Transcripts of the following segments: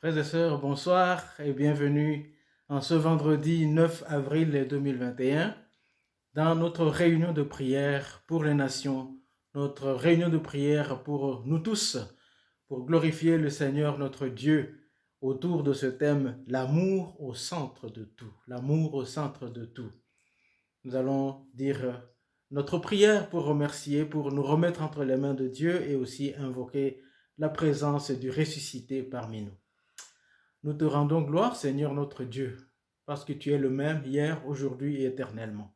Frères et sœurs, bonsoir et bienvenue en ce vendredi 9 avril 2021 dans notre réunion de prière pour les nations, notre réunion de prière pour nous tous, pour glorifier le Seigneur notre Dieu autour de ce thème, l'amour au centre de tout, l'amour au centre de tout. Nous allons dire notre prière pour remercier, pour nous remettre entre les mains de Dieu et aussi invoquer la présence du ressuscité parmi nous. Nous te rendons gloire, Seigneur notre Dieu, parce que tu es le même hier, aujourd'hui et éternellement.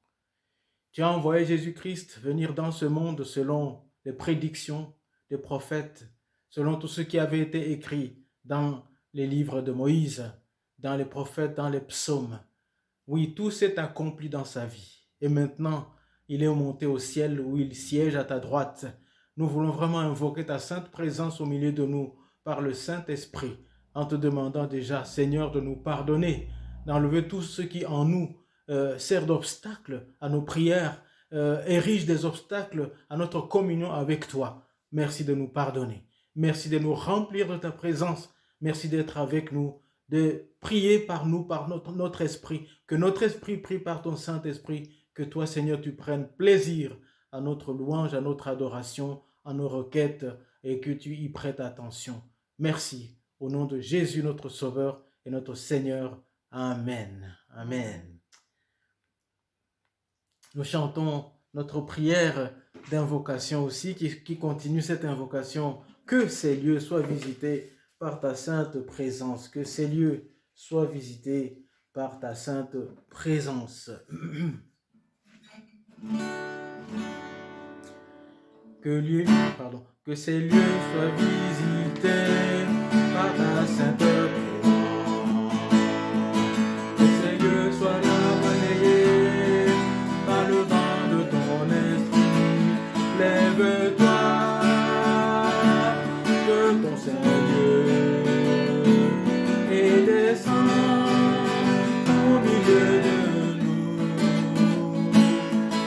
Tu as envoyé Jésus-Christ venir dans ce monde selon les prédictions des prophètes, selon tout ce qui avait été écrit dans les livres de Moïse, dans les prophètes, dans les psaumes. Oui, tout s'est accompli dans sa vie. Et maintenant, il est monté au ciel où il siège à ta droite. Nous voulons vraiment invoquer ta sainte présence au milieu de nous par le Saint-Esprit, en te demandant déjà, Seigneur, de nous pardonner, d'enlever tout ce qui en nous sert d'obstacle à nos prières, érige des obstacles à notre communion avec toi. Merci de nous pardonner. Merci de nous remplir de ta présence. Merci d'être avec nous, de prier par nous, par notre esprit, que notre esprit prie par ton Saint-Esprit, que toi, Seigneur, tu prennes plaisir à notre louange, à notre adoration, à nos requêtes, et que tu y prêtes attention. Merci. Au nom de Jésus, notre Sauveur et notre Seigneur. Amen. Amen. Nous chantons notre prière d'invocation aussi, qui continue cette invocation. Que ces lieux soient visités par ta sainte présence. Que ces lieux soient visités par ta sainte présence. Que ces lieux soient visités par ta sainte présence. Que ces lieux soient balayés par le vent de ton esprit. Lève-toi de ton Saint-Dieu et descends au milieu de nous.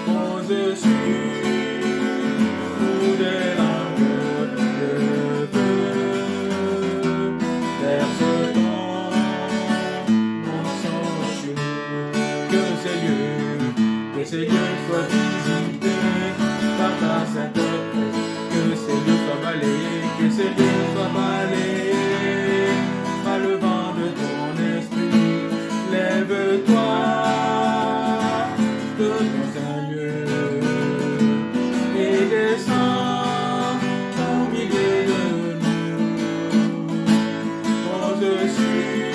Pose sur que ces lieux soient visités par ta sainte présence, que ces lieux soient balayés, que ces lieux soient balayés par le vent de ton esprit. Lève-toi de ton Saint-Lieu et descends au milieu de nous. Au-dessus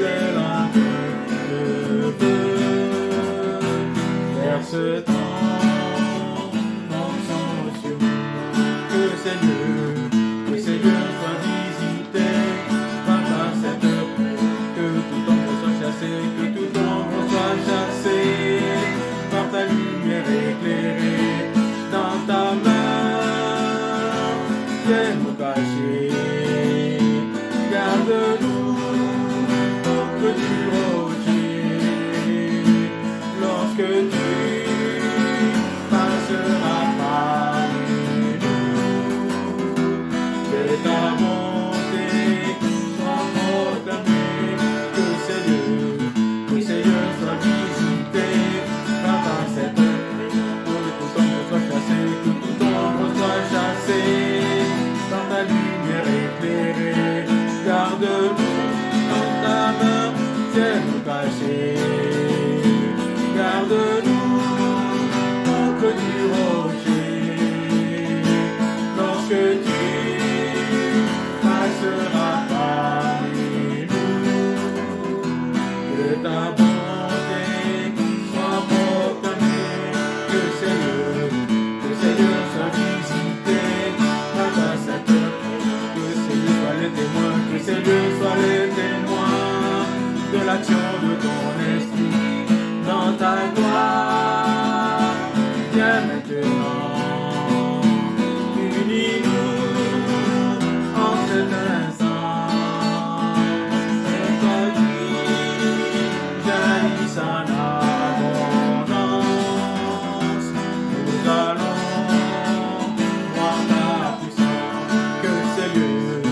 des lampes de feu. Ce temps, mon sur que ces lieux soient visités par ta sainte présence, que tout ombre soit chassé, que tout ombre soit chassé par ta lumière éclairée. Dans ta main, viens nous cacher, garde-nous contre du rocher, lorsque tu l'action de ton esprit dans ta gloire. Viens maintenant, unis-nous en cet instant. Et ta vie jaillisse en abondance. Nous allons voir ta puissance. Que ces lieux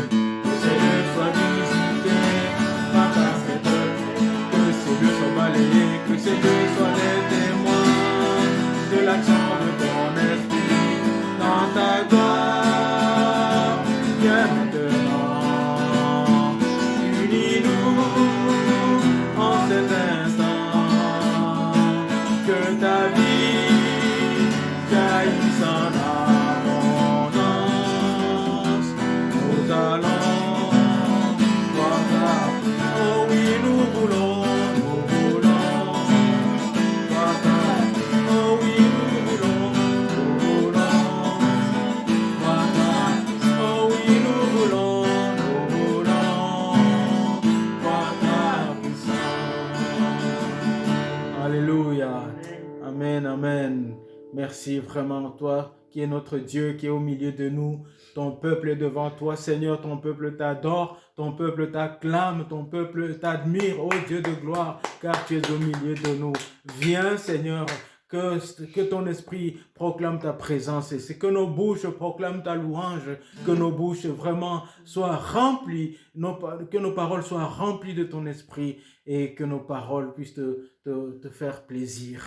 Merci vraiment, toi qui es notre Dieu, qui est au milieu de nous. Ton peuple est devant toi, Seigneur. Ton peuple t'adore, ton peuple t'acclame, ton peuple t'admire, ô Dieu de gloire, car tu es au milieu de nous. Viens, Seigneur, que ton esprit proclame ta présence et c'est que nos bouches proclament ta louange, que nos bouches vraiment soient remplies, que nos paroles soient remplies de ton esprit et que nos paroles puissent te faire plaisir.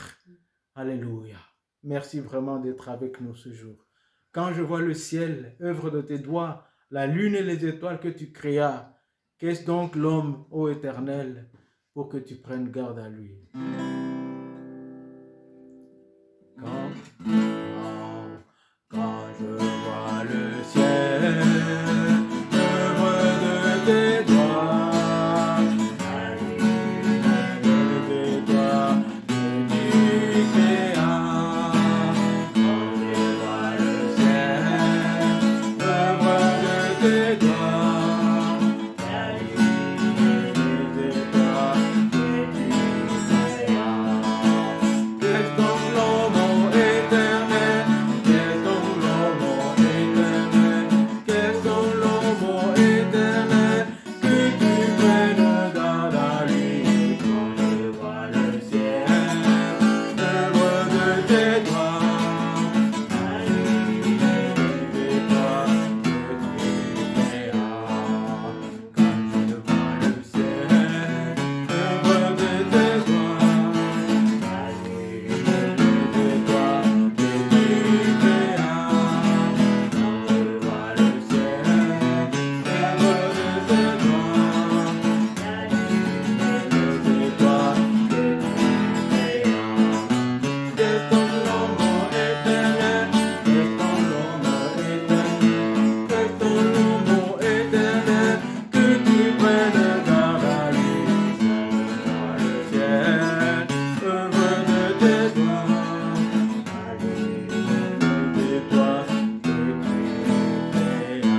Alléluia. Merci vraiment d'être avec nous ce jour. Quand je vois le ciel, œuvre de tes doigts, la lune et les étoiles que tu créas, qu'est-ce donc l'homme, ô Éternel, pour que tu prennes garde à lui? Quand je vois le ciel, œuvre de tes doigts, la lune de tes doigts que tu créas. Quand je vois le ciel, œuvre de tes doigts, la lune de tes doigts que tu créas. Qu'est-ce donc l'homme, ô Éternel? Qu'est-ce donc l'homme, ô Éternel? Qu'est-ce donc l'homme, ô Éternel? Que tu prennes garde à lui. Quand je vois le ciel, œuvre de tes doigts, la lune de tes doigts que tu créas. Quand je vois le ciel, œuvre de tes doigts, la lune de tes doigts que tu créas. Quand je vois le ciel, œuvre de tes doigts, la lune de tes doigts que tu créas. Qu'est-ce donc l'homme, ô Éternel? Qu'est-ce donc l'homme, ô Éternel? Qu'est-ce donc l'homme, ô Éternel? Que tu prennes garde à lui. Quand je vois le ciel, œuvre de tes doigts, la lune de tes doigts que tu créas.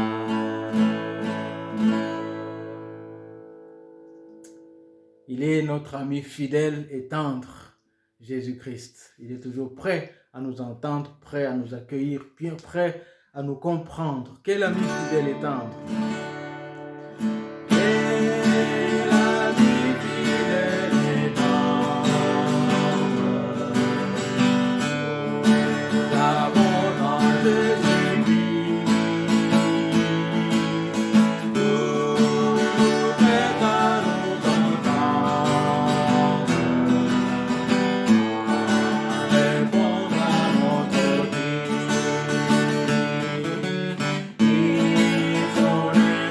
Il est notre ami fidèle et tendre, Jésus-Christ. Il est toujours prêt à nous entendre, prêt à nous accueillir, bien prêt à nous comprendre. Quel ami fidèle et tendre! Quel ami fidèle et tendre, nous avons dans Jésus-Christ. Nous prêts à nous entendre, répondre à notre vie. Il sonne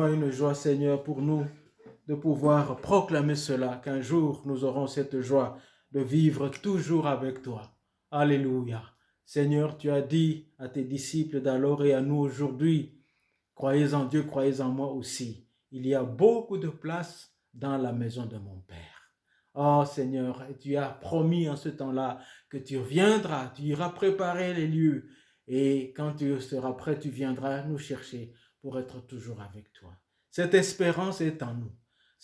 vraiment une joie, Seigneur, pour nous de pouvoir proclamer cela, qu'un jour nous aurons cette joie de vivre toujours avec toi. Alléluia. Seigneur, tu as dit à tes disciples d'alors et à nous aujourd'hui, croyez en Dieu, croyez en moi aussi. Il y a beaucoup de place dans la maison de mon Père. Oh Seigneur, tu as promis en ce temps-là que tu reviendras, tu iras préparer les lieux et quand tu seras prêt, tu viendras nous chercher pour être toujours avec toi. Cette espérance est en nous.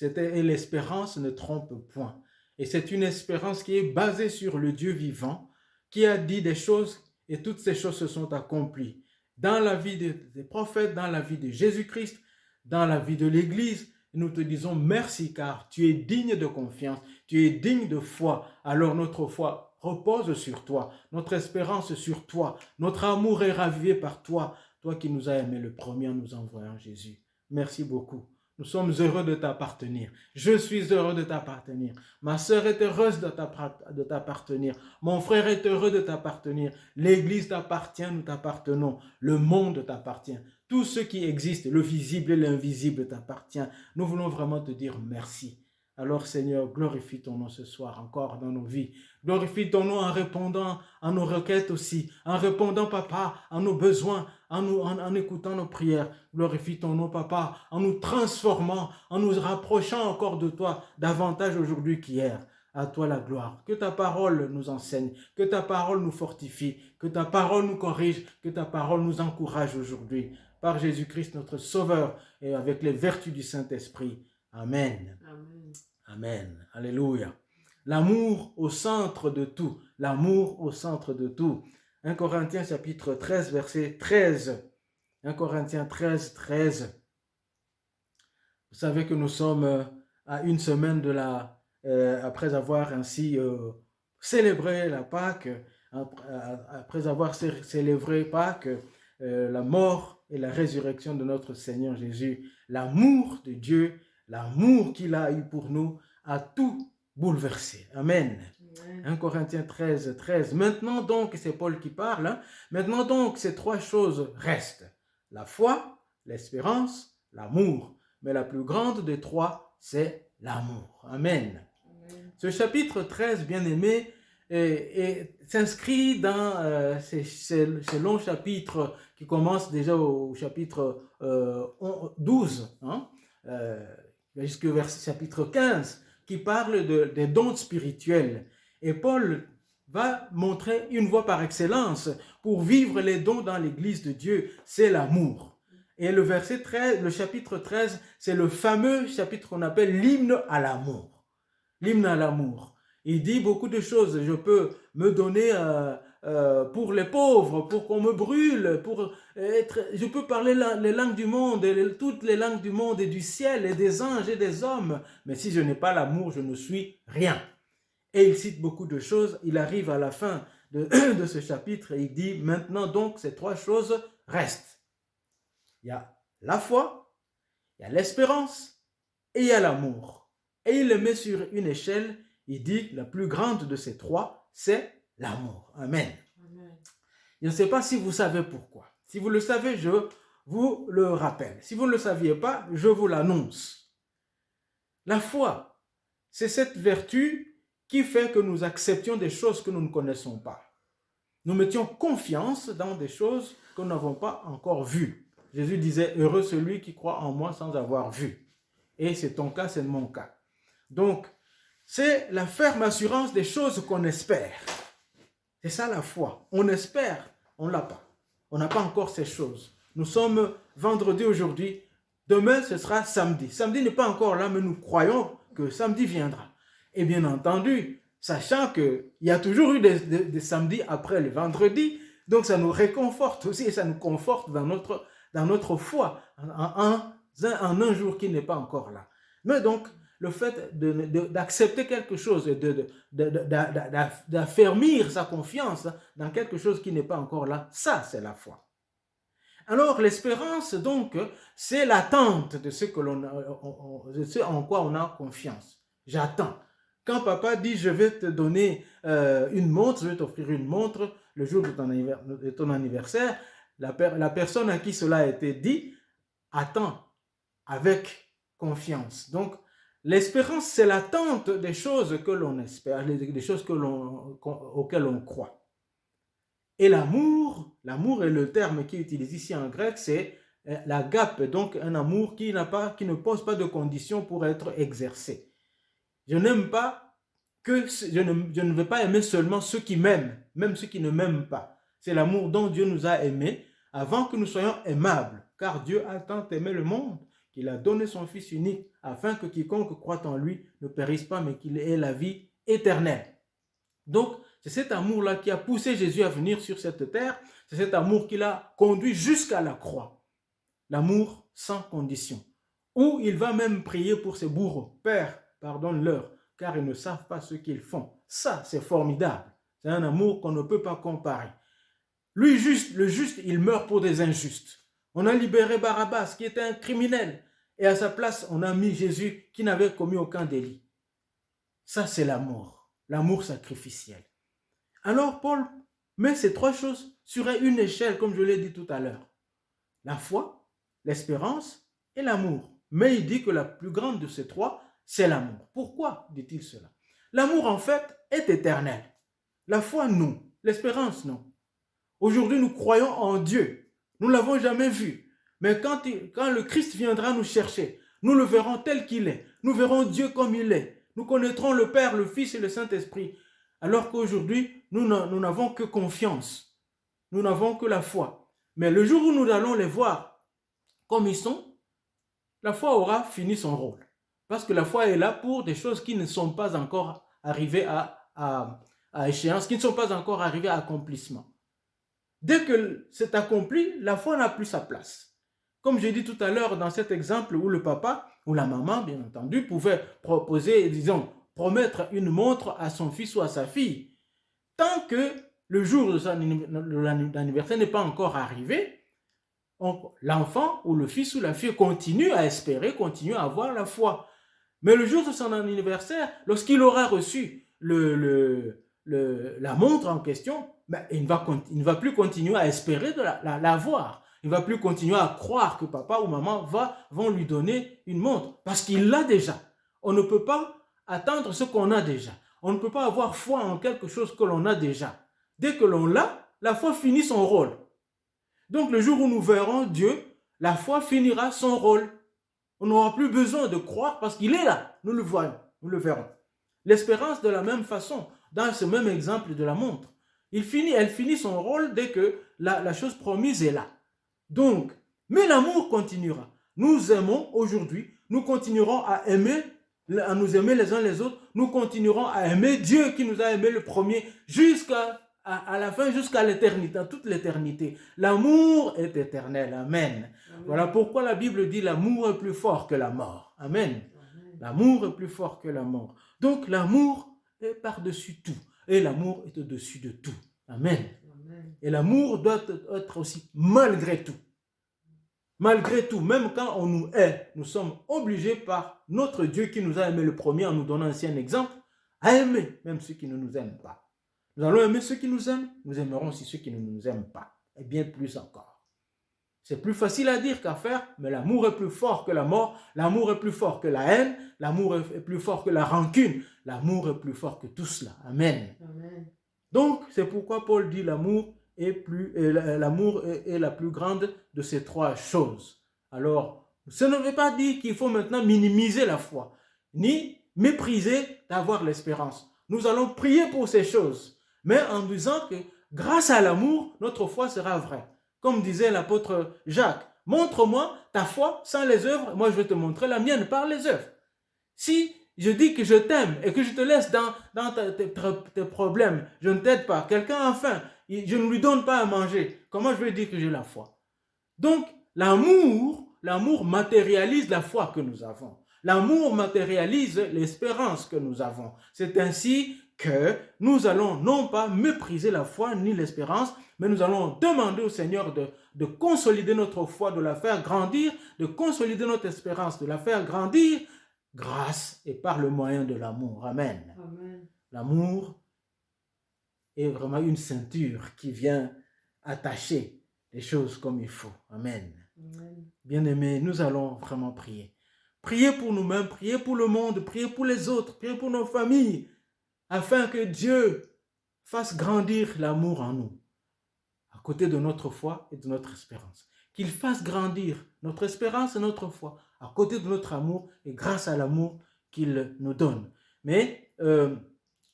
Et l'espérance ne trompe point. Et c'est une espérance qui est basée sur le Dieu vivant, qui a dit des choses et toutes ces choses se sont accomplies dans la vie des prophètes, dans la vie de Jésus-Christ, dans la vie de l'Église. Nous te disons merci car tu es digne de confiance, tu es digne de foi. Alors notre foi repose sur toi, notre espérance sur toi, notre amour est ravivé par toi, toi qui nous as aimés le premier en nous envoyant Jésus. Merci beaucoup. Nous sommes heureux de t'appartenir. Je suis heureux de t'appartenir. Ma sœur est heureuse de t'appartenir. Mon frère est heureux de t'appartenir. L'Église t'appartient, nous t'appartenons. Le monde t'appartient. Tout ce qui existe, le visible et l'invisible t'appartient. Nous voulons vraiment te dire merci. Alors Seigneur, glorifie ton nom ce soir encore dans nos vies. Glorifie ton nom en répondant à nos requêtes aussi, en répondant, Papa, à nos besoins, en écoutant nos prières. Glorifie ton nom, Papa, en nous transformant, en nous rapprochant encore de toi davantage aujourd'hui qu'hier. À toi la gloire. Que ta parole nous enseigne, que ta parole nous fortifie, que ta parole nous corrige, que ta parole nous encourage aujourd'hui. Par Jésus-Christ notre Sauveur et avec les vertus du Saint-Esprit. Amen. Amen. Amen. Alléluia. L'amour au centre de tout. L'amour au centre de tout. 1 Corinthiens chapitre 13, verset 13. 1 Corinthiens 13, 13. Vous savez que nous sommes à une semaine de après avoir ainsi célébré la Pâque, après avoir célébré Pâques, la mort et la résurrection de notre Seigneur Jésus, l'amour de Dieu, l'amour qu'il a eu pour nous, a tout bouleversé. Amen. 1 Corinthiens 13, 13. Maintenant donc, c'est Paul qui parle, hein, maintenant donc ces trois choses restent. La foi, l'espérance, l'amour. Mais la plus grande des trois, c'est l'amour. Amen. Amen. Ce chapitre 13, bien aimé, s'inscrit dans ces longs chapitres qui commencent déjà au chapitre 12, hein, jusqu'au chapitre 15, qui parle des dons spirituels. Et Paul va montrer une voie par excellence pour vivre les dons dans l'Église de Dieu, c'est l'amour. Et le verset 13, le chapitre 13, c'est le fameux chapitre qu'on appelle l'hymne à l'amour. L'hymne à l'amour. Il dit beaucoup de choses. Je peux me donner pour les pauvres, pour qu'on me brûle, je peux parler les langues du monde, toutes les langues du monde et du ciel et des anges et des hommes. Mais si je n'ai pas l'amour, je ne suis rien. Et il cite beaucoup de choses. Il arrive à la fin de ce chapitre et il dit, maintenant donc, ces trois choses restent. Il y a la foi, il y a l'espérance et il y a l'amour. Et il le met sur une échelle. Il dit, la plus grande de ces trois, c'est l'amour. Amen. Amen. Je ne sais pas si vous savez pourquoi. Si vous le savez, je vous le rappelle. Si vous ne le saviez pas, je vous l'annonce. La foi, c'est cette vertu qui fait que nous acceptions des choses que nous ne connaissons pas. Nous mettions confiance dans des choses que nous n'avons pas encore vues. Jésus disait, heureux celui qui croit en moi sans avoir vu. Et c'est ton cas, c'est mon cas. Donc, c'est la ferme assurance des choses qu'on espère. C'est ça la foi. On espère, on ne l'a pas. On n'a pas encore ces choses. Nous sommes vendredi aujourd'hui. Demain, ce sera samedi. Samedi n'est pas encore là, mais nous croyons que samedi viendra. Et bien entendu, sachant qu'il y a toujours eu des samedis après le vendredi, donc ça nous réconforte aussi et ça nous conforte dans notre foi en un jour qui n'est pas encore là. Mais donc, le fait d'accepter quelque chose et d'affermir sa confiance dans quelque chose qui n'est pas encore là, ça c'est la foi. Alors l'espérance donc, c'est l'attente de ce en quoi on a confiance. J'attends. Quand papa dit je vais te donner une montre, je vais t'offrir une montre le jour de ton anniversaire, la personne à qui cela a été dit attend avec confiance. Donc, l'espérance, c'est l'attente des choses que l'on espère, des choses auxquelles on croit. Et l'amour est le terme qui est utilisé ici en grec, c'est l'agape, donc un amour qui ne pose pas de conditions pour être exercé. Je n'aime pas je ne veux pas aimer seulement ceux qui m'aiment, même ceux qui ne m'aiment pas. C'est l'amour dont Dieu nous a aimés avant que nous soyons aimables, car Dieu a tant aimé le monde qu'il a donné son Fils unique afin que quiconque croit en lui ne périsse pas, mais qu'il ait la vie éternelle. Donc, c'est cet amour-là qui a poussé Jésus à venir sur cette terre. C'est cet amour qui l'a conduit jusqu'à la croix. L'amour sans condition. Où il va même prier pour ses bourreaux. Père, pardonne-leur, car ils ne savent pas ce qu'ils font. Ça, c'est formidable. C'est un amour qu'on ne peut pas comparer. Lui, le juste, il meurt pour des injustes. On a libéré Barabbas, qui était un criminel. Et à sa place, on a mis Jésus, qui n'avait commis aucun délit. Ça, c'est l'amour. L'amour sacrificiel. Alors, Paul met ces trois choses sur une échelle, comme je l'ai dit tout à l'heure. La foi, l'espérance et l'amour. Mais il dit que la plus grande de ces trois, c'est l'amour. Pourquoi dit-il cela? L'amour, en fait, est éternel. La foi, non. L'espérance, non. Aujourd'hui, nous croyons en Dieu. Nous ne l'avons jamais vu. Mais quand le Christ viendra nous chercher, nous le verrons tel qu'il est. Nous verrons Dieu comme il est. Nous connaîtrons le Père, le Fils et le Saint-Esprit. Alors qu'aujourd'hui, nous n'avons que confiance. Nous n'avons que la foi. Mais le jour où nous allons les voir comme ils sont, la foi aura fini son rôle. Parce que la foi est là pour des choses qui ne sont pas encore arrivées à échéance, qui ne sont pas encore arrivées à accomplissement. Dès que c'est accompli, la foi n'a plus sa place. Comme j'ai dit tout à l'heure dans cet exemple où le papa ou la maman, bien entendu, pouvait proposer, disons, promettre une montre à son fils ou à sa fille. Tant que le jour de l'anniversaire n'est pas encore arrivé, l'enfant ou le fils ou la fille continue à espérer, continue à avoir la foi. Mais le jour de son anniversaire, lorsqu'il aura reçu la montre en question, il ne va plus continuer à espérer de l'avoir. Il ne va plus continuer à croire que papa ou maman vont lui donner une montre parce qu'il l'a déjà. On ne peut pas attendre ce qu'on a déjà. On ne peut pas avoir foi en quelque chose que l'on a déjà. Dès que l'on l'a, la foi finit son rôle. Donc le jour où nous verrons Dieu, la foi finira son rôle. On n'aura plus besoin de croire parce qu'il est là. Nous le voyons, nous le verrons. L'espérance de la même façon, dans ce même exemple de la montre. Elle finit son rôle dès que la chose promise est là. Donc, mais l'amour continuera. Nous aimons aujourd'hui, nous continuerons à nous aimer les uns les autres, nous continuerons à aimer Dieu qui nous a aimés le premier jusqu'à la fin, jusqu'à l'éternité, dans toute l'éternité. L'amour est éternel. Amen. Amen. Voilà pourquoi la Bible dit l'amour est plus fort que la mort. Amen. Amen. L'amour est plus fort que la mort. Donc l'amour est par-dessus tout. Et l'amour est au-dessus de tout. Amen. Amen. Et l'amour doit être aussi malgré tout. Malgré tout, même quand on nous hait, nous sommes obligés par notre Dieu qui nous a aimés le premier en nous donnant ainsi un exemple, à aimer même ceux qui ne nous aiment pas. Nous allons aimer ceux qui nous aiment, nous aimerons aussi ceux qui ne nous aiment pas. Et bien plus encore. C'est plus facile à dire qu'à faire, mais l'amour est plus fort que la mort, l'amour est plus fort que la haine, l'amour est plus fort que la rancune, l'amour est plus fort que tout cela. Amen. Amen. Donc, c'est pourquoi Paul dit l'amour est la plus grande de ces trois choses. Alors, ça ne veut pas dire qu'il faut maintenant minimiser la foi, ni mépriser d'avoir l'espérance. Nous allons prier pour ces choses, mais en disant que grâce à l'amour, notre foi sera vraie. Comme disait l'apôtre Jacques, montre-moi ta foi sans les œuvres, moi je vais te montrer la mienne par les œuvres. Si je dis que je t'aime et que je te laisse dans tes problèmes, je ne t'aide pas, quelqu'un a faim, je ne lui donne pas à manger, comment je vais dire que j'ai la foi? Donc, l'amour matérialise la foi que nous avons. L'amour matérialise l'espérance que nous avons. C'est ainsi que nous allons non pas mépriser la foi ni l'espérance, mais nous allons demander au Seigneur de consolider notre foi, de la faire grandir, de consolider notre espérance, de la faire grandir grâce et par le moyen de l'amour. Amen. Amen. L'amour est vraiment une ceinture qui vient attacher les choses comme il faut. Amen. Bien-aimés, nous allons vraiment prier. Prier pour nous-mêmes, prier pour le monde, prier pour les autres, prier pour nos familles, afin que Dieu fasse grandir l'amour en nous, à côté de notre foi et de notre espérance. Qu'il fasse grandir notre espérance et notre foi, à côté de notre amour et grâce à l'amour qu'il nous donne. Mais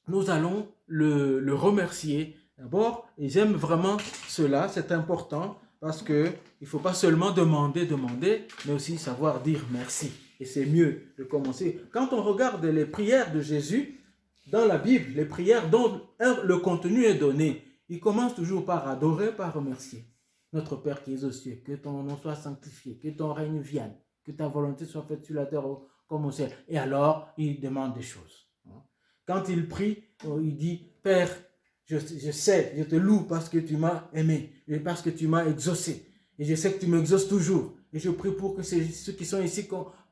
nous allons le remercier d'abord, et j'aime vraiment cela, c'est important, parce qu'il ne faut pas seulement demander, mais aussi savoir dire merci. Et c'est mieux de commencer. Quand on regarde les prières de Jésus, dans la Bible, les prières dont le contenu est donné, il commence toujours par adorer, par remercier. Notre Père qui es aux cieux, que ton nom soit sanctifié, que ton règne vienne, que ta volonté soit faite sur la terre comme au ciel. Et alors, il demande des choses. Quand il prie, il dit, Père, je sais, je te loue parce que tu m'as aimé, et parce que tu m'as exaucé. Et je sais que tu m'exauces toujours. Et je prie pour que ceux qui sont ici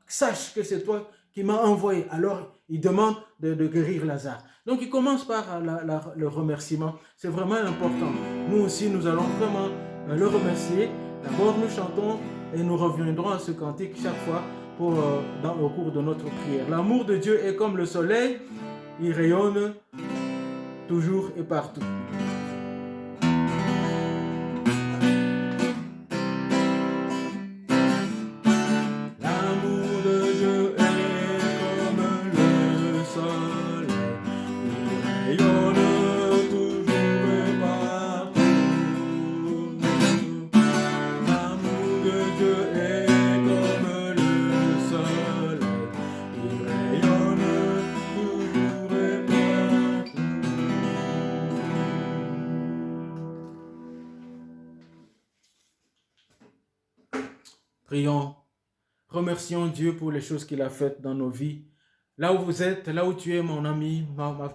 sachent que c'est toi qui m'as envoyé. Alors, il demande de guérir Lazare. Donc, il commence par le remerciement. C'est vraiment important. Nous aussi, nous allons vraiment le remercier. D'abord, nous chantons et nous reviendrons à ce cantique chaque fois au cours de notre prière. L'amour de Dieu est comme le soleil. Il rayonne toujours et partout. L'amour de Dieu est comme le soleil. Il rayonne toujours et partout. L'amour de Dieu est comme le soleil. Il rayonne toujours et partout. Prions. Remercions Dieu pour les choses qu'il a faites dans nos vies. Là où vous êtes, là où tu es, mon ami,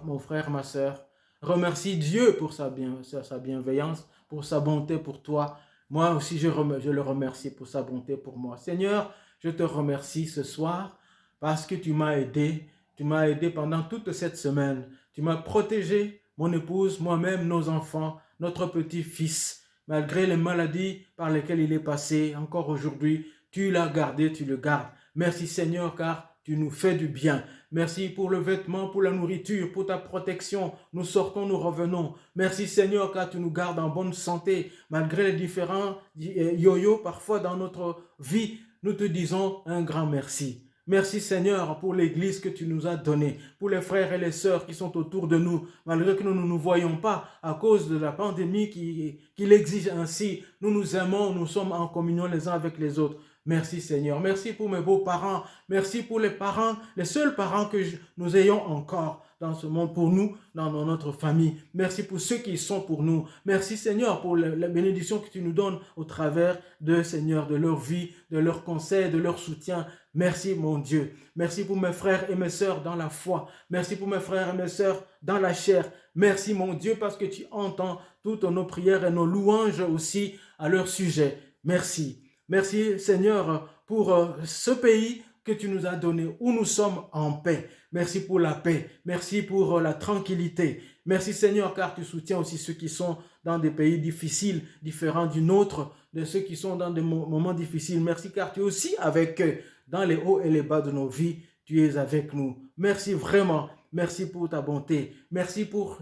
mon frère, ma soeur, remercie Dieu pour sa bienveillance, pour sa bonté pour toi. Moi aussi, je le remercie pour sa bonté pour moi. Seigneur, je te remercie ce soir parce que tu m'as aidé. Tu m'as aidé pendant toute cette semaine. Tu m'as protégé, mon épouse, moi-même, nos enfants, notre petit-fils. Malgré les maladies par lesquelles il est passé, encore aujourd'hui, tu l'as gardé, tu le gardes. Merci Seigneur, car tu nous fais du bien. Merci pour le vêtement, pour la nourriture, pour ta protection. Nous sortons, nous revenons. Merci Seigneur, car tu nous gardes en bonne santé. Malgré les différents yo-yo parfois dans notre vie, nous te disons un grand merci. Merci Seigneur pour l'église que tu nous as donnée, pour les frères et les sœurs qui sont autour de nous, malgré que nous ne nous voyons pas à cause de la pandémie qui l'exige ainsi. Nous nous aimons, nous sommes en communion les uns avec les autres. Merci Seigneur. Merci pour mes beaux-parents. Merci pour les parents, les seuls parents que nous ayons encore dans ce monde pour nous, dans notre famille. Merci pour ceux qui sont pour nous. Merci Seigneur pour la bénédiction que tu nous donnes au travers de Seigneur, de leur vie, de leurs conseils, de leur soutien. Merci mon Dieu. Merci pour mes frères et mes sœurs dans la foi. Merci pour mes frères et mes sœurs dans la chair. Merci mon Dieu parce que tu entends toutes nos prières et nos louanges aussi à leur sujet. Merci. Merci Seigneur pour ce pays que tu nous as donné, où nous sommes en paix. Merci pour la paix. Merci pour la tranquillité. Merci Seigneur, car tu soutiens aussi ceux qui sont dans des pays difficiles, différents du nôtre, de ceux qui sont dans des moments difficiles. Merci, car tu es aussi avec eux, dans les hauts et les bas de nos vies. Tu es avec nous. Merci vraiment. Merci pour ta bonté. Merci pour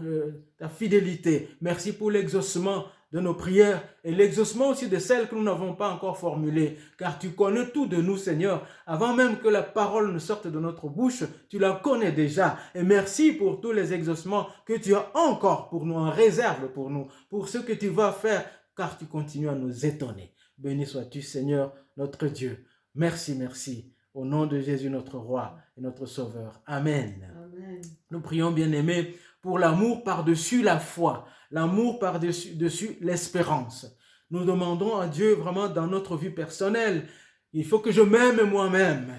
ta fidélité. Merci pour l'exaucement de nos prières et l'exaucement aussi de celles que nous n'avons pas encore formulées, car tu connais tout de nous, Seigneur. Avant même que la parole ne sorte de notre bouche, tu la connais déjà. Et merci pour tous les exaucements que tu as encore pour nous, en réserve pour nous, pour ce que tu vas faire, car tu continues à nous étonner. Béni sois-tu, Seigneur, notre Dieu. Merci, merci. Au nom de Jésus, notre roi et notre sauveur. Amen. Amen. Nous prions, bien-aimés, pour l'amour par-dessus la foi, l'amour par-dessus l'espérance. Nous demandons à Dieu vraiment dans notre vie personnelle, il faut que je m'aime moi-même,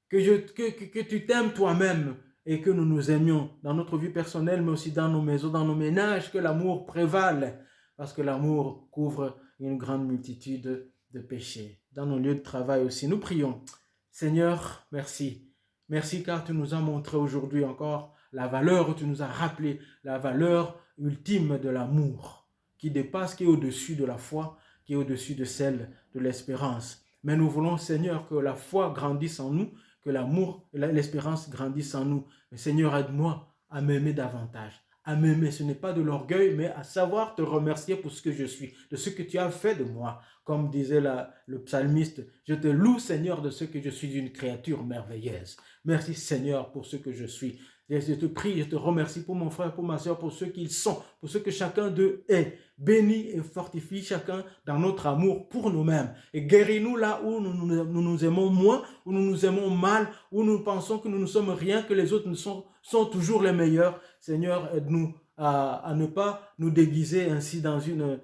que tu t'aimes toi-même et que nous nous aimions dans notre vie personnelle, mais aussi dans nos maisons, dans nos ménages, que l'amour prévale, parce que l'amour couvre une grande multitude de péchés. Dans nos lieux de travail aussi, nous prions. Seigneur, merci. Merci car tu nous as montré aujourd'hui encore la valeur, tu nous as rappelé la valeur ultime de l'amour qui dépasse, qui est au-dessus de la foi, qui est au-dessus de celle de l'espérance. Mais nous voulons, Seigneur, que la foi grandisse en nous, que l'amour et l'espérance grandissent en nous. Mais Seigneur, aide-moi à m'aimer davantage. À m'aimer, ce n'est pas de l'orgueil, mais à savoir te remercier pour ce que je suis, de ce que tu as fait de moi. Comme disait le psalmiste, je te loue, Seigneur, de ce que je suis une créature merveilleuse. Merci, Seigneur, pour ce que je suis. Je te prie, je te remercie pour mon frère, pour ma soeur, pour ceux qu'ils sont, pour ce que chacun d'eux est. Bénis et fortifie chacun dans notre amour pour nous-mêmes. Et guéris-nous là où nous aimons moins, où nous nous aimons mal, où nous pensons que nous ne sommes rien, que les autres sont toujours les meilleurs. Seigneur, aide-nous à ne pas nous déguiser ainsi dans une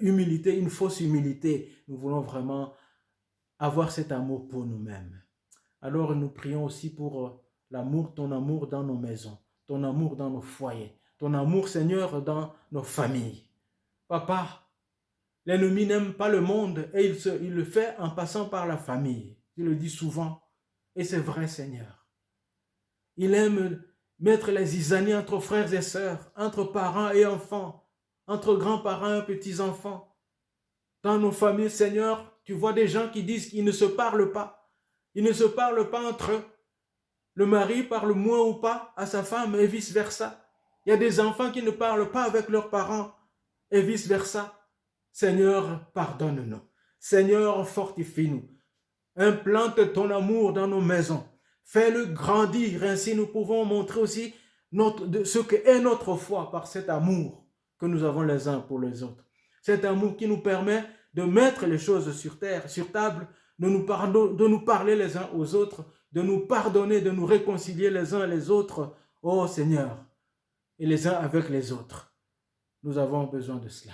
humilité, une fausse humilité. Nous voulons vraiment avoir cet amour pour nous-mêmes. Alors nous prions aussi pour l'amour, ton amour dans nos maisons, ton amour dans nos foyers, ton amour, Seigneur, dans nos familles. Papa, l'ennemi n'aime pas le monde et il le fait en passant par la famille. Il le dit souvent et c'est vrai, Seigneur. Il aime mettre les zizanies entre frères et sœurs, entre parents et enfants, entre grands-parents et petits-enfants. Dans nos familles, Seigneur, tu vois des gens qui disent qu'ils ne se parlent pas. Ils ne se parlent pas entre eux. Le mari parle moins ou pas à sa femme et vice-versa. Il y a des enfants qui ne parlent pas avec leurs parents et vice-versa. Seigneur, pardonne-nous. Seigneur, fortifie-nous. Implante ton amour dans nos maisons. Fais-le grandir. Ainsi, nous pouvons montrer aussi ce qu'est notre foi par cet amour que nous avons les uns pour les autres. Cet amour qui nous permet de mettre les choses sur terre, sur table, de nous parler les uns aux autres, de nous pardonner, de nous réconcilier les uns les autres. Oh Seigneur, et les uns avec les autres. Nous avons besoin de cela.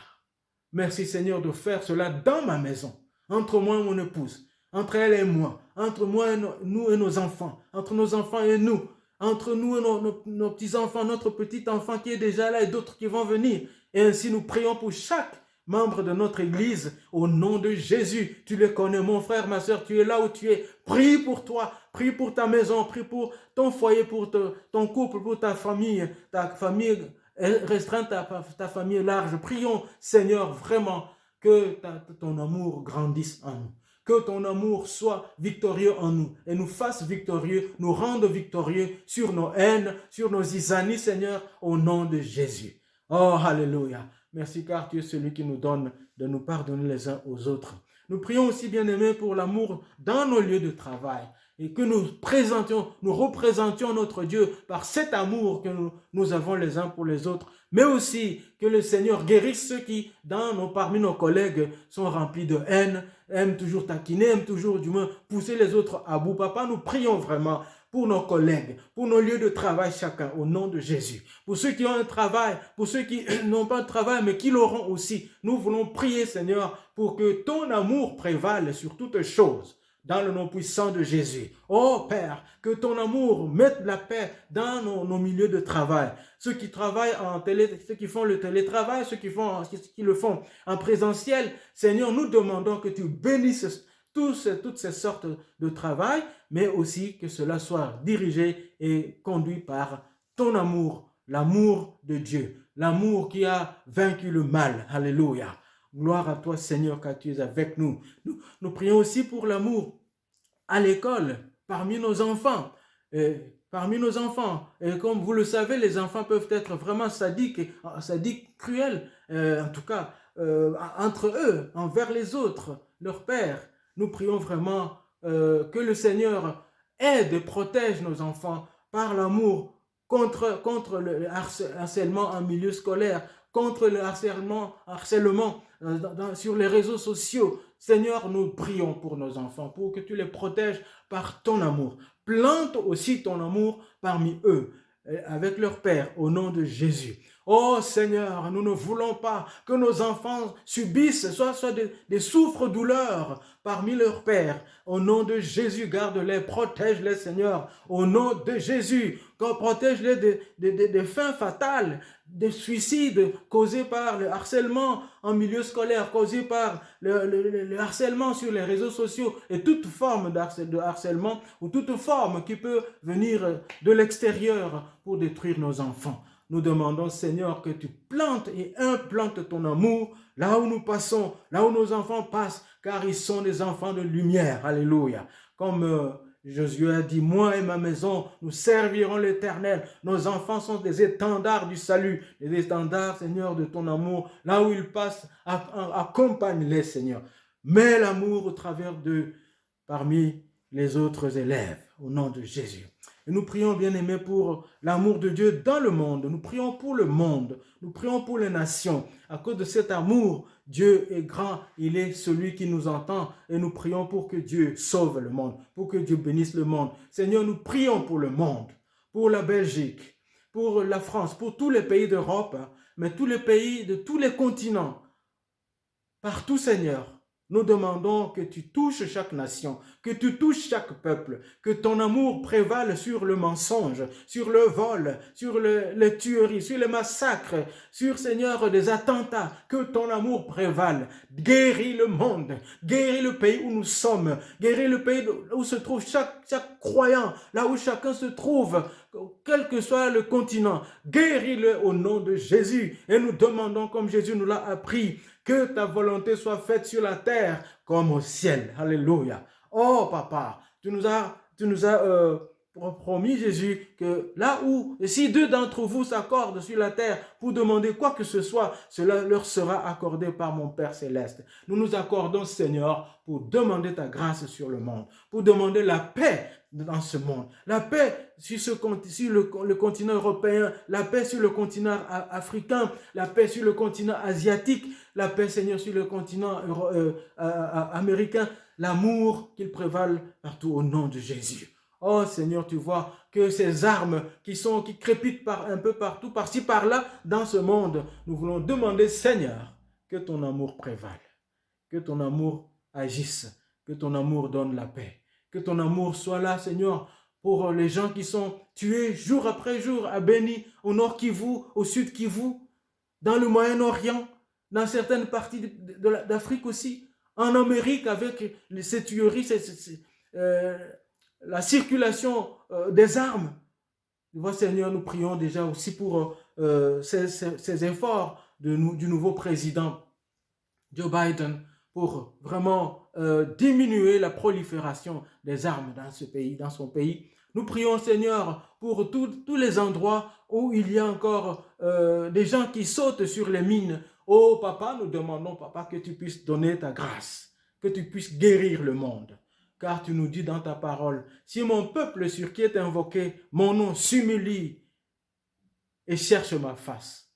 Merci Seigneur de faire cela dans ma maison, entre moi et mon épouse, entre elle et moi, entre moi et nous et nos enfants, entre nos enfants et nous, entre nous et nos petits-enfants, notre petit enfant qui est déjà là et d'autres qui vont venir. Et ainsi nous prions pour chaque membre de notre église au nom de Jésus. Tu les connais, mon frère, ma soeur, tu es là où tu es. Prie pour toi, prie pour ta maison, prie pour ton foyer, pour ton couple, pour ta famille restreinte, ta famille large. Prions, Seigneur, vraiment que ton amour grandisse en nous. Que ton amour soit victorieux en nous et nous fasse victorieux, nous rende victorieux sur nos haines, sur nos zizanies, Seigneur, au nom de Jésus. Oh, alléluia. Merci car tu es celui qui nous donne de nous pardonner les uns aux autres. Nous prions aussi, bien-aimés, pour l'amour dans nos lieux de travail et que nous représentions notre Dieu par cet amour que nous avons les uns pour les autres, mais aussi que le Seigneur guérisse ceux qui, parmi nos collègues, sont remplis de haine, aiment toujours taquiner, aiment toujours, du moins, pousser les autres à bout. Papa, nous prions vraiment pour nos collègues, pour nos lieux de travail chacun, au nom de Jésus. Pour ceux qui ont un travail, pour ceux qui n'ont pas de travail, mais qui l'auront aussi. Nous voulons prier, Seigneur, pour que ton amour prévale sur toutes choses, dans le nom puissant de Jésus. Oh Père, que ton amour mette la paix dans nos milieux de travail. Ceux qui travaillent ceux qui font le télétravail, ceux qui le font en présentiel. Seigneur, nous demandons que tu bénisses toutes ces sortes de travail, mais aussi que cela soit dirigé et conduit par ton amour, l'amour de Dieu, l'amour qui a vaincu le mal. Alléluia. Gloire à toi, Seigneur, car tu es avec nous. Nous prions aussi pour l'amour à l'école, parmi nos enfants. Et comme vous le savez, les enfants peuvent être vraiment sadiques, cruels, en tout cas, entre eux, envers les autres, leur père. Nous prions vraiment que le Seigneur aide et protège nos enfants par l'amour contre le harcèlement en milieu scolaire, contre le harcèlement sur les réseaux sociaux. Seigneur, nous prions pour nos enfants, pour que tu les protèges par ton amour. Plante aussi ton amour parmi eux, avec leur Père, au nom de Jésus. Oh Seigneur, nous ne voulons pas que nos enfants subissent soit des souffres-douleurs parmi leurs pères. Au nom de Jésus, garde-les, protège-les, Seigneur. Au nom de Jésus, protège-les des fins fatales, des suicides causés par le harcèlement en milieu scolaire, causés par le harcèlement sur les réseaux sociaux et toute forme de harcèlement ou toute forme qui peut venir de l'extérieur pour détruire nos enfants. Nous demandons, Seigneur, que tu plantes et implantes ton amour là où nous passons, là où nos enfants passent, car ils sont des enfants de lumière. Alléluia. Comme Josué a dit, moi et ma maison, nous servirons l'Éternel. Nos enfants sont des étendards du salut, des étendards, Seigneur, de ton amour. Là où ils passent, accompagne-les, Seigneur. Mets l'amour au travers d'eux, parmi les autres élèves, au nom de Jésus. Et nous prions, bien-aimés, pour l'amour de Dieu dans le monde. Nous prions pour le monde. Nous prions pour les nations. À cause de cet amour, Dieu est grand. Il est celui qui nous entend. Et nous prions pour que Dieu sauve le monde, pour que Dieu bénisse le monde. Seigneur, nous prions pour le monde, pour la Belgique, pour la France, pour tous les pays d'Europe, mais tous les pays de tous les continents. Partout, Seigneur. Nous demandons que tu touches chaque nation, que tu touches chaque peuple, que ton amour prévale sur le mensonge, sur le vol, sur les tueries, sur les massacres, sur, Seigneur, des attentats, que ton amour prévale. Guéris le monde, guéris le pays où nous sommes, guéris le pays où se trouve chaque croyant, là où chacun se trouve, quel que soit le continent. Guéris-le au nom de Jésus. Et nous demandons, comme Jésus nous l'a appris, que ta volonté soit faite sur la terre comme au ciel. Alléluia. Oh papa, tu nous as promis, Jésus, que là où, si deux d'entre vous s'accordent sur la terre pour demander quoi que ce soit, cela leur sera accordé par mon Père céleste. Nous nous accordons, Seigneur, pour demander ta grâce sur le monde, pour demander la paix dans ce monde, la paix sur le continent européen, la paix sur le continent africain, la paix sur le continent asiatique, la paix, Seigneur, sur le continent américain, l'amour qu'il prévale partout au nom de Jésus. Oh Seigneur, tu vois que ces armes qui crépitent un peu partout, par-ci, par-là, dans ce monde, nous voulons demander, Seigneur, que ton amour prévale, que ton amour agisse, que ton amour donne la paix, que ton amour soit là, Seigneur, pour les gens qui sont tués jour après jour à Beni, au nord Kivu, au sud Kivu, dans le Moyen-Orient, dans certaines parties d'Afrique aussi, en Amérique avec ces tueries, la circulation des armes. Tu vois, Seigneur, nous prions déjà aussi pour ces efforts du nouveau président Joe Biden pour vraiment diminuer la prolifération des armes dans son pays. Nous prions, Seigneur, pour tous les endroits où il y a encore des gens qui sautent sur les mines. Oh, Papa, nous demandons, Papa, que tu puisses donner ta grâce, que tu puisses guérir le monde. Car tu nous dis dans ta parole, si mon peuple sur qui est invoqué mon nom s'humilie et cherche ma face,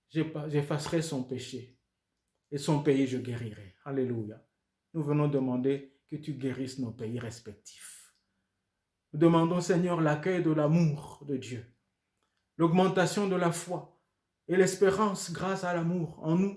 j'effacerai son péché et son pays je guérirai. Alléluia. Nous venons demander que tu guérisses nos pays respectifs. Nous demandons, Seigneur, l'accueil de l'amour de Dieu, l'augmentation de la foi et l'espérance grâce à l'amour en nous.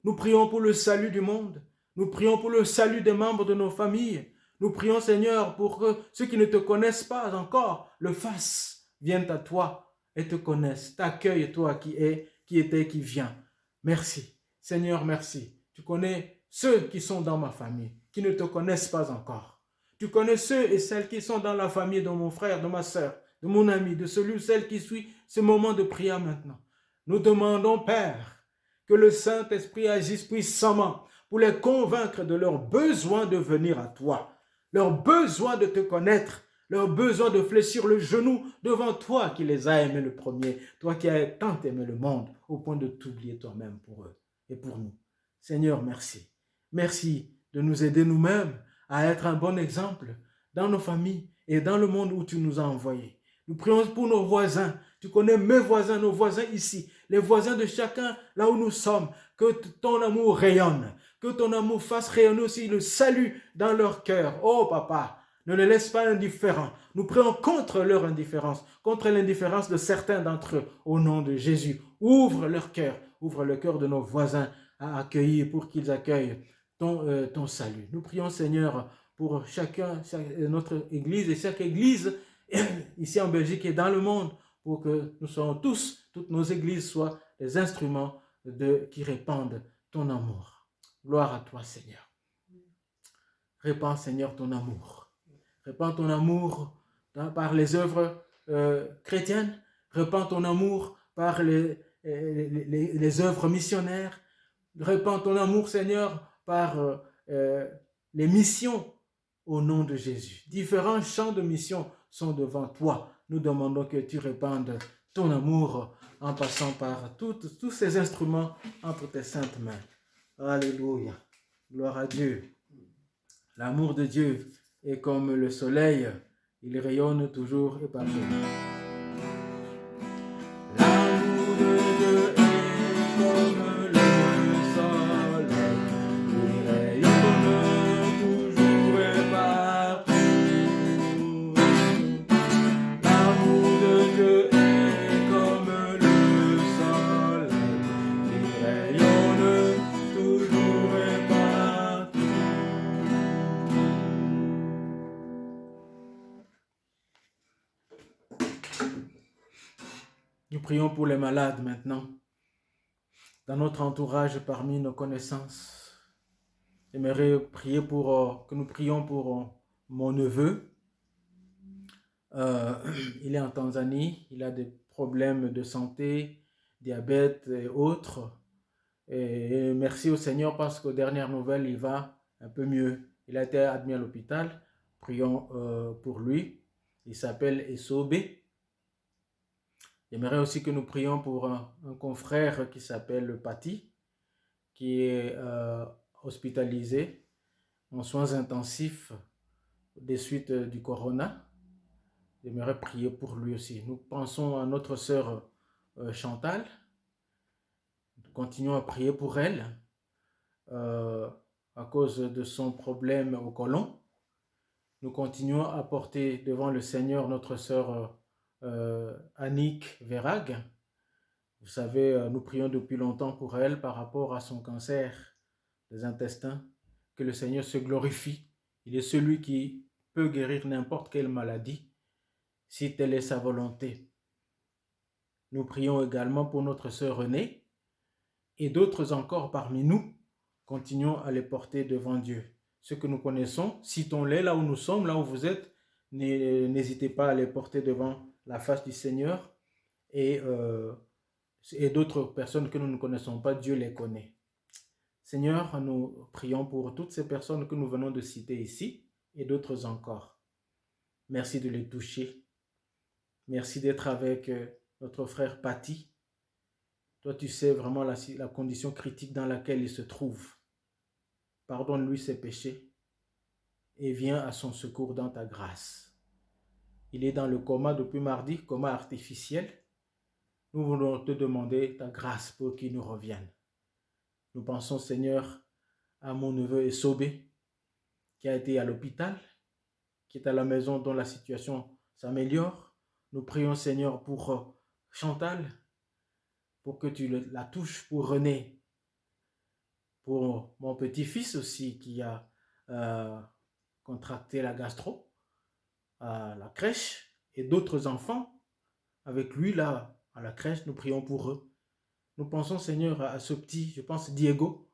Nous prions pour le salut du monde. Nous prions pour le salut des membres de nos familles. Nous prions, Seigneur, pour que ceux qui ne te connaissent pas encore le fassent, viennent à toi et te connaissent, t'accueillent, toi qui était, qui vient. Merci. Seigneur, merci. Tu connais ceux qui sont dans ma famille, qui ne te connaissent pas encore. Tu connais ceux et celles qui sont dans la famille de mon frère, de ma soeur, de mon ami, de celui ou celle qui suit ce moment de prière maintenant. Nous demandons, Père, que le Saint-Esprit agisse puissamment pour les convaincre de leur besoin de venir à toi, leur besoin de te connaître, leur besoin de fléchir le genou devant toi qui les as aimés le premier, toi qui as tant aimé le monde au point de t'oublier toi-même pour eux et pour nous. Seigneur, merci. Merci de nous aider nous-mêmes à être un bon exemple dans nos familles et dans le monde où tu nous as envoyés. Nous prions pour nos voisins. Tu connais mes voisins, nos voisins ici, les voisins de chacun là où nous sommes. Que ton amour rayonne, que ton amour fasse rayonner aussi le salut dans leur cœur. Oh papa, ne les laisse pas indifférents. Nous prions contre leur indifférence, contre l'indifférence de certains d'entre eux. Au nom de Jésus, ouvre leur cœur, ouvre le cœur de nos voisins à accueillir pour qu'ils accueillent ton salut. Nous prions, Seigneur, pour notre église et chaque église ici en Belgique et dans le monde, pour que nous soyons toutes nos églises soient des instruments qui répandent ton amour. Gloire à toi, Seigneur. Répands, Seigneur, ton amour. Répands ton amour par les œuvres chrétiennes, Répands ton amour par les œuvres missionnaires. Répands ton amour, Seigneur, par les missions au nom de Jésus. Différents champs de mission sont devant toi. Nous demandons que tu répandes ton amour en passant par tous ces instruments entre tes saintes mains. Alléluia. Gloire à Dieu. L'amour de Dieu est comme le soleil, il rayonne toujours et partout. L'amour de Dieu est comme le soleil, il rayonne toujours et partout. L'amour de Dieu est comme le soleil, il rayonne toujours et partout. Nous prions pour les malades maintenant. Dans notre entourage, parmi nos connaissances, j'aimerais prier que nous prions pour mon neveu. Il est en Tanzanie, il a des problèmes de santé, diabète et autres. Et merci au Seigneur parce qu'aux dernières nouvelles, il va un peu mieux. Il a été admis à l'hôpital. Prions pour lui. Il s'appelle Esobe. J'aimerais aussi que nous prions pour un confrère qui s'appelle Pati, qui est hospitalisé en soins intensifs des suites du corona. J'aimerais prier pour lui aussi. Nous pensons à notre sœur Chantal. Nous continuons à prier pour elle à cause de son problème au côlon. Nous continuons à porter devant le Seigneur notre sœur Annick Verag. Vous savez, nous prions depuis longtemps pour elle par rapport à son cancer des intestins. Que le Seigneur se glorifie. Il est celui qui peut guérir n'importe quelle maladie si telle est sa volonté. Nous prions également pour notre sœur Renée et d'autres encore parmi nous. Continuons à les porter devant Dieu. Ceux que nous connaissons, citons-les là où nous sommes, là où vous êtes. N'hésitez pas à les porter devant la face du Seigneur. Et d'autres personnes que nous ne connaissons pas, Dieu les connaît. Seigneur, nous prions pour toutes ces personnes que nous venons de citer ici et d'autres encore. Merci de les toucher. Merci d'être avec notre frère Pati. Toi, tu sais vraiment la condition critique dans laquelle il se trouve. Pardonne-lui ses péchés et viens à son secours dans ta grâce. Il est dans le coma depuis mardi, coma artificiel. Nous voulons te demander ta grâce pour qu'il nous revienne. Nous pensons, Seigneur, à mon neveu Esobe, qui a été à l'hôpital, qui est à la maison dont la situation s'améliore. Nous prions, Seigneur, pour Chantal, pour que tu la touches, pour René, pour mon petit-fils aussi qui a contracté la gastro à la crèche et d'autres enfants avec lui là à la crèche. Nous prions pour eux. Nous pensons, Seigneur, à ce petit, je pense, Diego,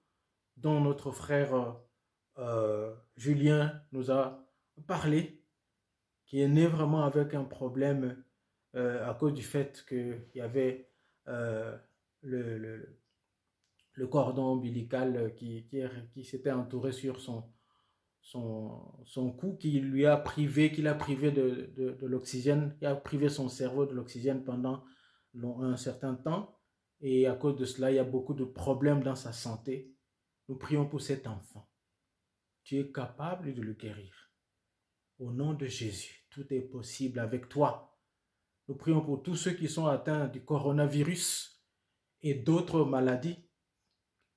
dont notre frère Julien nous a parlé, qui est né vraiment avec un problème à cause du fait qu'il y avait le cordon ombilical qui s'était entouré sur son cou, qui l'a privé de l'oxygène, qui a privé son cerveau de l'oxygène pendant un certain temps. Et à cause de cela, il y a beaucoup de problèmes dans sa santé. Nous prions pour cet enfant. Tu es capable de le guérir. Au nom de Jésus, tout est possible avec toi. Nous prions pour tous ceux qui sont atteints du coronavirus et d'autres maladies.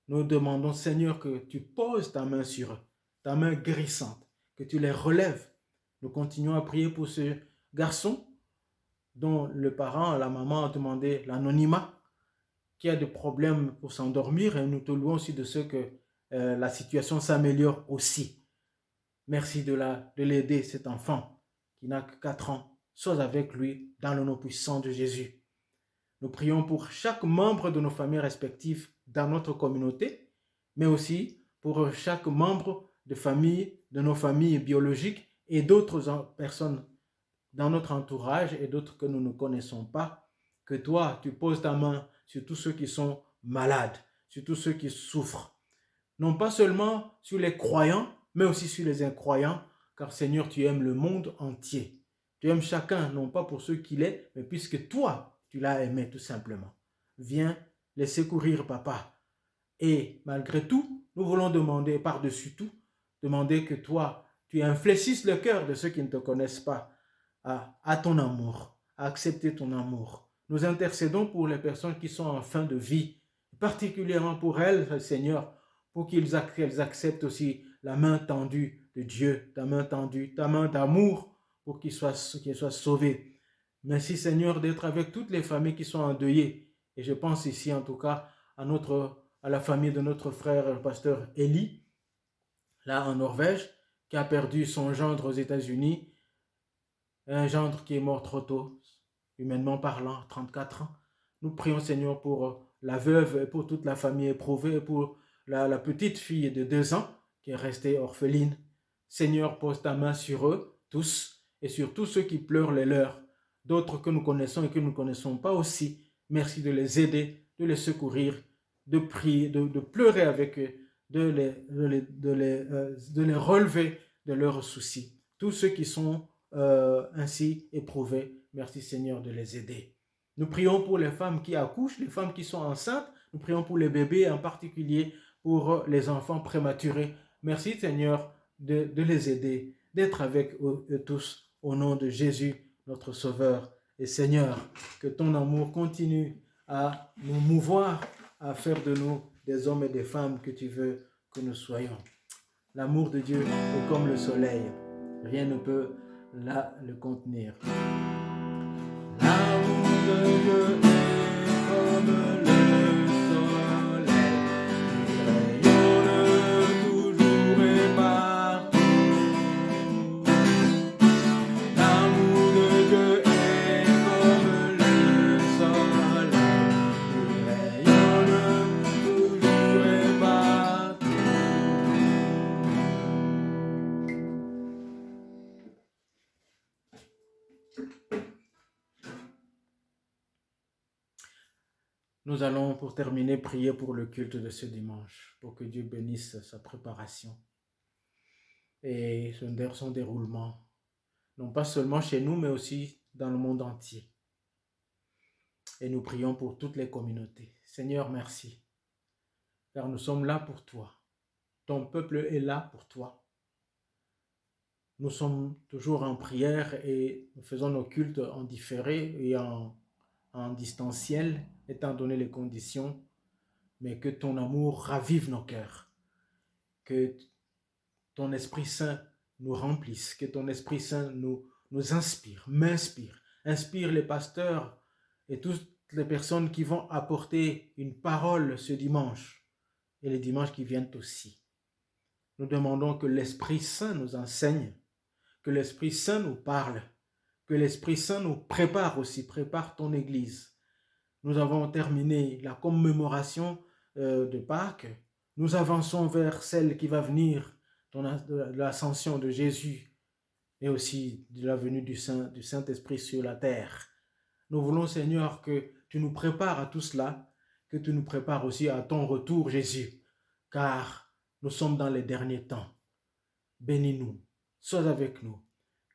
Nous demandons, Seigneur, que tu poses ta main sur eux, ta main guérissante, que tu les relèves. Nous continuons à prier pour ce garçon dont le parent, la maman a demandé l'anonymat, qui a des problèmes pour s'endormir, et nous te louons aussi de ce que la situation s'améliore aussi. Merci de l'aider, cet enfant qui n'a que 4 ans. Sois avec lui dans le nom puissant de Jésus. Nous prions pour chaque membre de nos familles respectives dans notre communauté, mais aussi pour chaque membre de nos familles biologiques et d'autres personnes dans notre entourage et d'autres que nous ne connaissons pas. que toi, tu poses ta main sur tous ceux qui sont malades, sur tous ceux qui souffrent. Non pas seulement sur les croyants, mais aussi sur les incroyants, car Seigneur, tu aimes le monde entier. Tu aimes chacun, non pas pour ce qu'il est, mais puisque toi, tu l'as aimé tout simplement. Viens les secourir, papa. Et malgré tout, nous voulons demander par-dessus tout, demander que toi, tu infléchisses le cœur de ceux qui ne te connaissent pas à ton amour, à accepter ton amour. Nous intercédons pour les personnes qui sont en fin de vie, particulièrement pour elles, Seigneur, pour qu'elles acceptent aussi la main tendue de Dieu, ta main tendue, ta main d'amour, pour qu'ils soient sauvés. Merci Seigneur d'être avec toutes les familles qui sont endeuillées. Et je pense ici en tout cas à la famille de notre frère le pasteur Eli, là en Norvège, qui a perdu son gendre aux États-Unis, un gendre qui est mort trop tôt, humainement parlant, 34 ans. Nous prions Seigneur pour la veuve et pour toute la famille éprouvée, et pour la petite fille de 2 ans qui est restée orpheline. Seigneur, pose ta main sur eux tous et sur tous ceux qui pleurent les leurs, d'autres que nous connaissons et que nous ne connaissons pas aussi. Merci de les aider, de les secourir, de prier, de pleurer avec eux, de les relever de leurs soucis. Tous ceux qui sont ainsi éprouvés, merci Seigneur de les aider. Nous prions pour les femmes qui accouchent, les femmes qui sont enceintes. Nous prions pour les bébés, en particulier pour les enfants prématurés. Merci Seigneur de les aider, d'être avec eux tous au nom de Jésus, notre Sauveur. Et Seigneur, que ton amour continue à nous mouvoir, à faire de nous des hommes et des femmes que tu veux que nous soyons. L'amour de Dieu est comme le soleil. Rien ne peut le contenir. L'amour de Dieu est comme le soleil, il rayonne toujours et partout. L'amour de Dieu est comme le soleil, il rayonne toujours et partout. Nous allons, pour terminer, prier pour le culte de ce dimanche, pour que Dieu bénisse sa préparation et son déroulement, non pas seulement chez nous, mais aussi dans le monde entier. Et nous prions pour toutes les communautés. Seigneur, merci, car nous sommes là pour toi. Ton peuple est là pour toi. Nous sommes toujours en prière et nous faisons nos cultes en différé et en distanciel, étant donné les conditions, mais que ton amour ravive nos cœurs, que ton Esprit Saint nous remplisse, que ton Esprit Saint nous inspire, inspire les pasteurs et toutes les personnes qui vont apporter une parole ce dimanche et les dimanches qui viennent aussi. Nous demandons que l'Esprit Saint nous enseigne, que l'Esprit Saint nous parle, que l'Esprit Saint nous prépare aussi, prépare ton Église. Nous avons terminé la commémoration de Pâques. Nous avançons vers celle qui va venir, de l'ascension de Jésus et aussi de la venue du Saint-Esprit sur la terre. Nous voulons, Seigneur, que tu nous prépares à tout cela, que tu nous prépares aussi à ton retour, Jésus, car nous sommes dans les derniers temps. Bénis-nous, sois avec nous,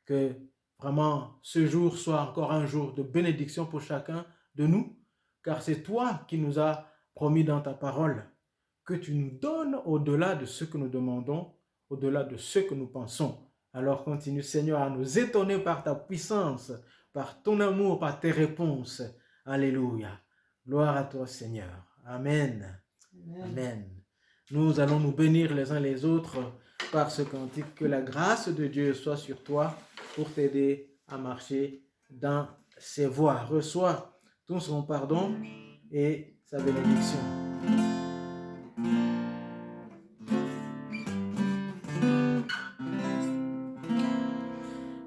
que vraiment ce jour soit encore un jour de bénédiction pour chacun de nous, car c'est toi qui nous as promis dans ta parole que tu nous donnes au-delà de ce que nous demandons, au-delà de ce que nous pensons. Alors continue, Seigneur, à nous étonner par ta puissance, par ton amour, par tes réponses. Alléluia. Gloire à toi, Seigneur. Amen. Amen. Nous allons nous bénir les uns les autres par ce cantique. Que la grâce de Dieu soit sur toi pour t'aider à marcher dans ses voies. Reçois tout son pardon et sa bénédiction.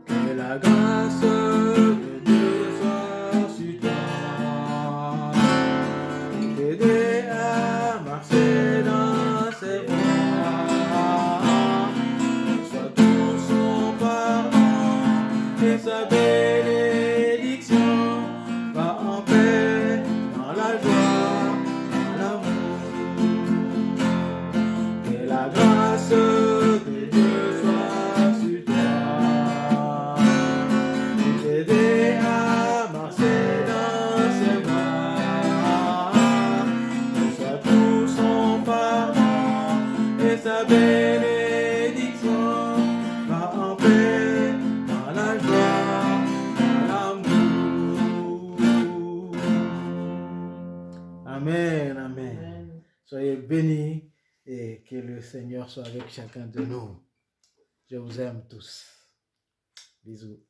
Que la grâce de Dieu soit sur toi, pour t'aider à marcher dans ses voies. Reçois tout son pardon et sa bénédiction. Va en paix. Amen, amen. Soyez bénis et que le Seigneur soit avec chacun de nous. Je vous aime tous. Bisous.